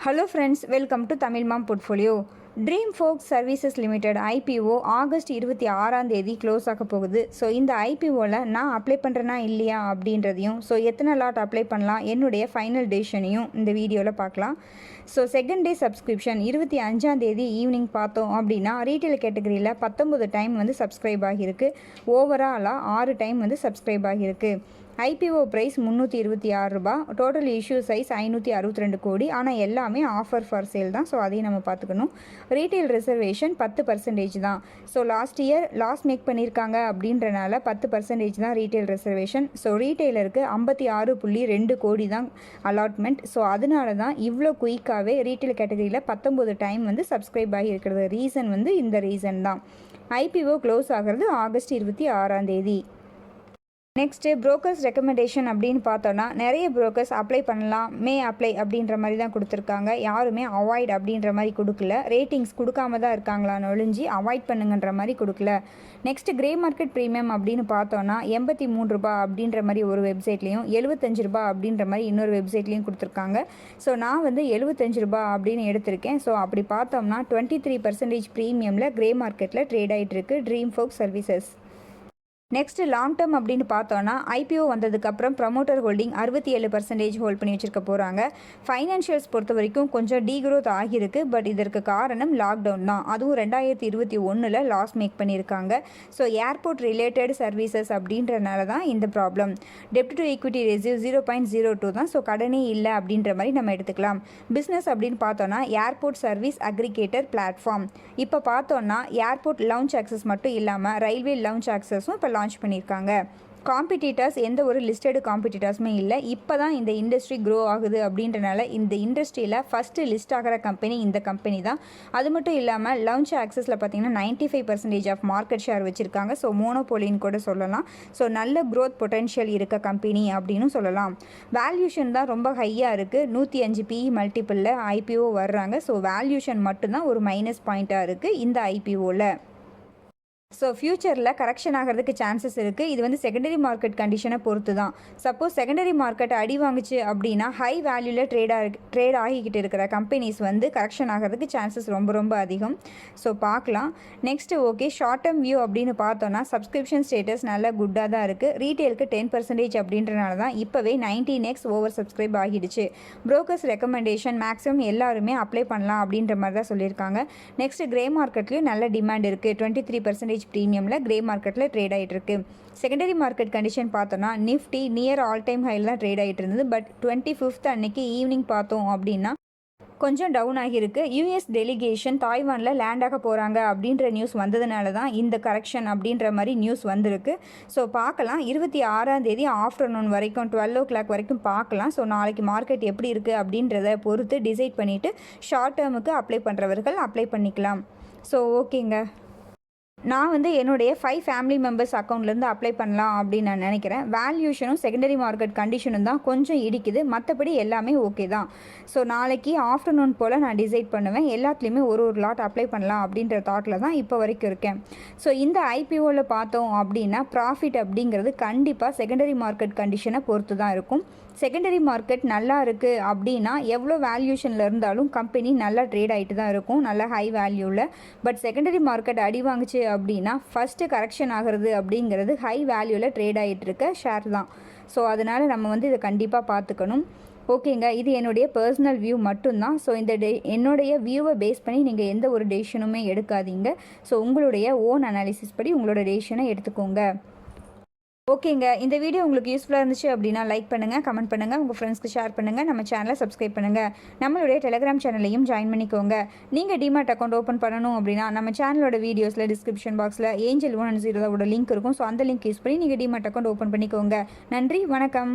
Hello friends, welcome to Tamil Mom Portfolio. dreamfolks services limited IPO August 26ஆம் தேதி close ஆக போகுது. So இந்த ஐபிஓவில் நான் அப்ளை பண்ணுறேன்னா இல்லையா அப்படின்றதையும், ஸோ எத்தனை லாட் அப்ளை பண்ணலாம், என்னுடைய ஃபைனல் டெசிஷனையும் இந்த வீடியோவில் பார்க்கலாம். ஸோ செகண்ட் டே சப்ஸ்கிரிப்ஷன் 25ஆம் தேதி ஈவினிங் பார்த்தோம் அப்படின்னா ரீட்டைல் கேட்டகரியில் 19 டைம் வந்து சப்ஸ்கிரைப் ஆகியிருக்கு. ஓவராலாக 6 டைம் வந்து சப்ஸ்கிரைப் ஆகியிருக்கு. ஐபிஓ ப்ரைஸ் 326 ரூபா, டோட்டல் இஷ்யூ சைஸ் 562 கோடி. ஆனால் எல்லாமே ஆஃபர் ஃபார் சேல் தான், ஸோ அதையும் நம்ம பார்த்துக்கணும். ரீட்டைல் ரிசர்வேஷன் 10% தான். So last year loss make பண்ணியிருக்காங்க அப்படின்றனால 10% தான் ரீட்டைல் ரிசர்வேஷன். ஸோ ரீட்டைலருக்கு 56.2 கோடி தான் அலாட்மெண்ட். ஸோ அதனால தான் இவ்வளோ குயிக்காகவே ரீட்டைல் கேட்டகரியில் 19 டைம் வந்து சப்ஸ்கிரைப் ஆகி இருக்கிறது. ரீசன் வந்து இந்த ரீசன் தான். ஐபிஓ க்ளோஸ் ஆகிறது ஆகஸ்ட் 26ஆம் தேதி. நெக்ஸ்ட்டு ப்ரோக்கர்ஸ் ரெக்கமெண்டேஷன் அப்படின்னு பார்த்தோன்னா நிறைய ப்ரோக்கர்ஸ் அப்ளை பண்ணலாம், மே அப்ளை அப்படின்ற மாதிரி தான் கொடுத்துருக்காங்க. யாருமே அவாய்ட் அப்படின்ற மாதிரி கொடுக்கல. ரேட்டிங்ஸ் கொடுக்காம தான் இருக்காங்களான்னு ஒழிஞ்சி அவாய்ட் பண்ணுங்கன்ற மாதிரி கொடுக்கல. நெக்ஸ்ட்டு கிரே மார்க்கெட் ப்ரீமியம் அப்படின்னு பார்த்தோன்னா 83 ரூபா அப்படின்ற மாதிரி ஒரு வெப்சைட்லேயும் 75 ரூபா அப்படின்ற மாதிரி இன்னொரு வெப்சைட்லேயும் கொடுத்துருக்காங்க. ஸோ நான் வந்து 75 ரூபா அப்படின்னு எடுத்திருக்கேன். ஸோ அப்படி பார்த்தோம்னா 23% ப்ரீமியமில் கிரே மார்க்கெட்டில் ட்ரேட் ஆகிட்டு இருக்கு ட்ரீம்ஃபோக்ஸ் சர்வீசஸ். நெக்ஸ்ட்டு லாங் டேர்ம் அப்படின்னு பார்த்தோன்னா ஐபிஓ வந்ததுக்கப்புறம் ப்ரமோட்டர் ஹோல்டிங் 67% ஹோல்ட் பண்ணி வச்சுருக்க போகிறாங்க. ஃபைனான்ஷியல்ஸ் பொறுத்த வரைக்கும் கொஞ்சம் டீக்ரோத் ஆகியிருக்கு. பட் இதற்கு காரணம் லாக்டவுன் தான். அதுவும் 2021 லாஸ் மேக் பண்ணியிருக்காங்க. ஸோ ஏர்போர்ட் ரிலேட்டட் சர்வீசஸ் அப்படின்றனால தான் இந்த problem. Dept to equity ratio 0.02 தான். ஸோ கடனே இல்லை அப்படின்ற மாதிரி நம்ம எடுத்துக்கலாம். பிஸ்னஸ் அப்படின்னு பார்த்தோன்னா ஏர்போர்ட் சர்வீஸ் அக்ரிகேட்டர் பிளாட்ஃபார்ம். இப்போ பார்த்தோன்னா ஏர்போர்ட் லவுஞ்ச் ஆக்சஸ் மட்டும் இல்லாமல் ரயில்வே லவுஞ்ச் ஆக்சஸும் இப்போ லான்ச் பண்ணியிருக்காங்க. காம்படிட்டர்ஸ் எந்த ஒரு லிஸ்டடு காம்படிட்டர்ஸுமே இல்லை. இப்போ தான் இந்த இண்டஸ்ட்ரி க்ரோ ஆகுது அப்படின்றனால இந்த இண்டஸ்ட்ரியில் ஃபஸ்ட்டு லிஸ்ட் ஆகிற கம்பெனி இந்த கம்பெனி தான். அது மட்டும் இல்லாமல் லவுஞ்ச் ஆக்சஸில் பார்த்தீங்கன்னா 95% ஆஃப் மார்க்கெட் ஷேர் வச்சுருக்காங்க. ஸோ மோனோபோலின்னு கூட சொல்லலாம். ஸோ நல்ல க்ரோத் பொட்டென்ஷியல் இருக்க கம்பெனி அப்படின்னு சொல்லலாம். வேல்யூஷன் தான் ரொம்ப ஹையாக இருக்குது. 105 PE மல்டிப்பிளில் ஐபிஓ வர்றாங்க. ஸோ வேல்யூஷன் மட்டும்தான் ஒரு மைனஸ் பாயிண்ட்டாக இருக்குது இந்த ஐபிஓவில். ஸோ ஃப்யூச்சரில் கரெக்ஷன் ஆகிறதுக்கு சான்சஸ் இருக்குது. இது வந்து செகண்டரி மார்க்கெட் கண்டிஷனை பொறுத்து தான். சப்போஸ் செகண்டரி மார்க்கெட் அடி வாங்குச்சு அப்படின்னா ஹை வேல்யூவில் ட்ரேட் ஆகிக்கிட்டு இருக்கிற கம்பெனிஸ் வந்து கரெக்ஷன் ஆகிறதுக்கு சான்சஸ் ரொம்ப ரொம்ப அதிகம். ஸோ பார்க்கலாம். Next okay short term view அப்படின்னு பார்த்தோன்னா சப்ஸ்கிரிப்ஷன் ஸ்டேட்டஸ் நல்லா குட்டாக தான் இருக்குது. ரீட்டெயிலுக்கு 10% அப்படின்றனால தான் இப்போவே 19x ஓவர் சப்ஸ்கிரைப் ஆகிடுச்சு. ப்ரோக்கர்ஸ் ரெக்கமெண்டேஷன் மேக்ஸிமம் எல்லாருமே அப்ளை பண்ணலாம் அப்படின்ற மாதிரி தான் சொல்லியிருக்காங்க. நெக்ஸ்ட் கிரே மார்க்கெட்லேயும் நல்ல டிமாண்ட் இருக்குது. 23% ப்ரீமியமில் கிரே மார்க்கெட்டில் ட்ரேட் ஆகிட்டு இருக்கு. செகண்டரி மார்க்கெட் கண்டிஷன் பார்த்தோன்னா நிஃப்டி நியர் ஆல் டைம் ஹையில் தான் ட்ரேட் ஆகிட்டு இருந்தது. பட் 25th அன்னைக்கு ஈவினிங் பார்த்தோம் அப்படின்னா கொஞ்சம் டவுன் ஆகியிருக்கு. யூஎஸ் டெலிகேஷன் தாய்வானில் லேண்ட் ஆக போகிறாங்க அப்படின்ற நியூஸ் வந்ததுனால தான் இந்த கரெக்ஷன் அப்படின்ற மாதிரி நியூஸ் வந்திருக்கு. ஸோ பார்க்கலாம். 26ஆம் தேதி ஆஃப்டர்நூன் வரைக்கும் 12 o'clock வரைக்கும் பார்க்கலாம். ஸோ நாளைக்கு மார்க்கெட் எப்படி இருக்குது அப்படின்றத பொறுத்து டிசைட் பண்ணிவிட்டு ஷார்ட் டேர்முக்கு அப்ளை பண்ணுறவர்கள் அப்ளை பண்ணிக்கலாம். ஸோ ஓகேங்க, நான் வந்து என்னுடைய 5 ஃபேமிலி மெம்பர்ஸ் அக்கௌண்ட்லேருந்து அப்ளை பண்ணலாம் அப்படின்னு நான் நினைக்கிறேன். வேல்யூஷனும் செகண்டரி மார்க்கெட் கண்டிஷனும் தான் கொஞ்சம் இடிக்குது. மற்றபடி எல்லாமே ஓகே தான். ஸோ நாளைக்கு ஆஃப்டர்நூன் போல் நான் டிசைட் பண்ணுவேன். எல்லாத்துலேயுமே ஒரு லாட் அப்ளை பண்ணலாம் அப்படின்ற தாட்டில் தான் இப்போ வரைக்கும் இருக்கேன். ஸோ இந்த ஐபிஓவில் பார்த்தோம் அப்படின்னா ப்ராஃபிட் அப்படிங்கிறது கண்டிப்பாக செகண்டரி மார்க்கெட் கண்டிஷனை பொறுத்து தான் இருக்கும். செகண்டரி மார்க்கெட் நல்லா இருக்குது அப்படின்னா எவ்வளோ வேல்யூஷனில் இருந்தாலும் கம்பெனி நல்லா ட்ரேட் ஆகிட்டு தான் இருக்கும், நல்ல ஹை வேல்யூவில். பட் செகண்டரி மார்க்கெட் அடி வாங்குச்சு அப்படின்னா ஃபஸ்ட்டு கரெக்ஷன் ஆகிறது அப்படிங்கிறது ஹை வேல்யூவில் ட்ரேட் ஆகிட்டு இருக்க ஷேர் தான். ஸோ அதனால் நம்ம வந்து இதை கண்டிப்பாக பார்த்துக்கணும். ஓகேங்க, இது என்னுடைய பர்சனல் வியூ மட்டும்தான். ஸோ இந்த என்னுடைய வியூவை பேஸ் பண்ணி நீங்கள் எந்த ஒரு டெசிஷனுமே எடுக்காதீங்க. ஸோ உங்களுடைய ஓன் அனாலிசிஸ் படி உங்களோட டெசிஷனை எடுத்துக்கோங்க. ஓகேங்க, இந்த வீடியோ உங்களுக்கு யூஸ்ஃபுல்லாக இருந்துச்சு அப்படின்னா லைக் பண்ணுங்கள், கமெண்ட் பண்ணுங்கள், உங்கள் ஃப்ரெண்ட்ஸ்க்கு ஷேர் பண்ணுங்கள், நம்ம சேனலை சப்ஸ்கிரைப் பண்ணுங்கள், நம்மளுடைய டெலிகிராம் சேனலையும் ஜாயின் பண்ணிக்கோங்க. நீங்கள் டிமாட் அக்கௌண்ட் ஓப்பன் பண்ணணும் அப்படின்னா நம்ம சேனலோட வீடியோஸில் டிஸ்கிரிப்ஷன் பாக்ஸில் ஏஞ்சல் 1 and 0 லிங்க் இருக்கும். ஸோ அந்த லிங்க் யூஸ் பண்ணி நீங்கள் டிமாட் அக்கௌண்ட் ஓப்பன் பண்ணிக்கோங்க. நன்றி, வணக்கம்.